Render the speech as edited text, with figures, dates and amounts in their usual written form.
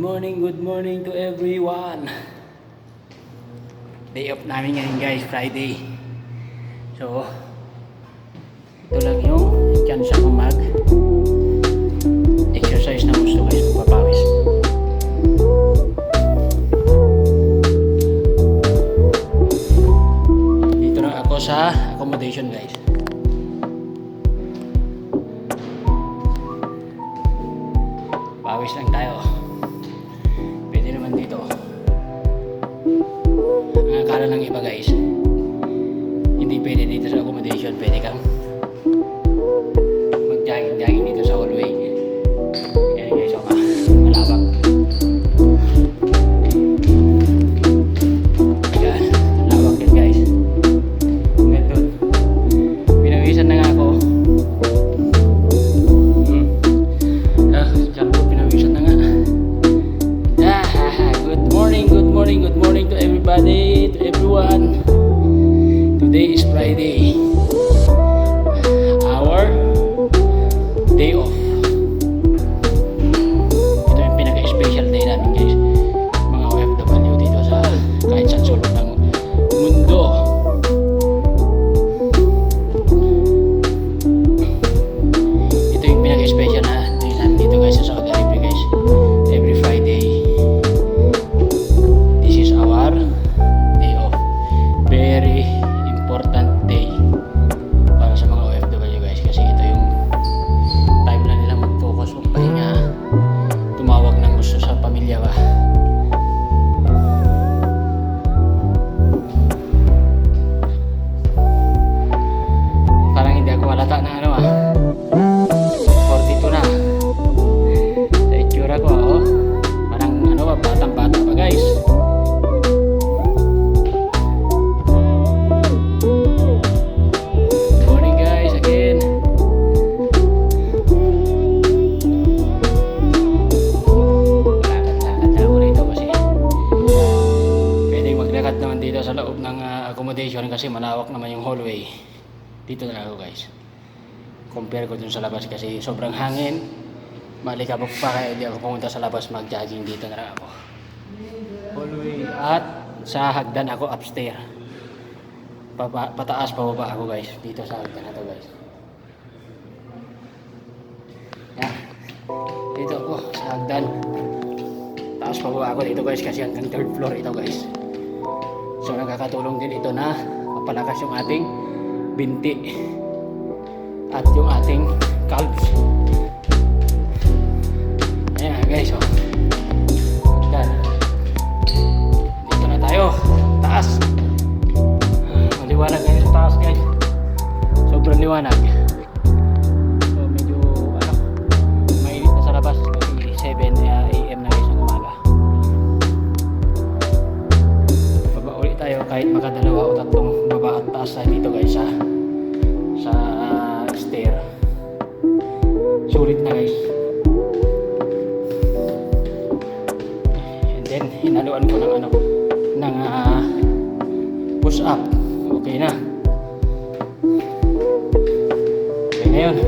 good morning to everyone. Day off namin ngayon guys, Friday. So, ito lang yung chance ako mag-exercise na gusto guys, magpapawis. Dito lang ako sa accommodation guys. Pawis lang tayo. Pwede naman dito. Ang akala ng iba guys, hindi pwede dito sa accommodation. Pwede kang mag-jogging dito sa hallway. Yan guys, so malawak. Yan, malawak yan guys. Hanggang doon. Pinawisan na nga ako. Good morning to everybody, to everyone. Today is Friday, our day off. Ito yung pinaka-special day namin guys, mga OFW dito sa kahit saan sulok ng mundo. Ito yung pinaka-special na day namin dito guys sa Saudi Arabia guys. Every Friday, day off. Very important day para sa mga OFW guys, kasi ito yung time na nila mag-focus, magpahinga, tumawag ng gusto sa pamilya ba. Parang hindi ako halata na 42 na sa itsura ko parang batang bata pa guys. Dito sa loob ng accommodation kasi malawak naman yung hallway. Dito na ako guys. Compare ko dun sa labas kasi sobrang hangin. Malikabok pa kaya hindi ako pumunta sa labas, mag-jogging. Dito na lang ako. Hallway at sa hagdan ako upstairs. Pataas pababa ako guys. Dito sa hagdan na to guys. Yan. Dito ako sa hagdan. Taas pababa ako dito guys kasi hanggang 3rd floor ito guys. So nakakatulong din ito na mapalakas yung ating binti at yung ating calves. Ayan guys, dyan. Dito na tayo, taas. Maliwanag ngayon sa taas guys, sobrang liwanag. So medyo mainit na sa labas kasi 7 AM na guys ng umaga. Tayo kahit makadalawa o tatlong baba at taas tayo dito guys sa stair. Sulit na guys. And then hinaluan ko ng push up. Okay na. Okay na yun.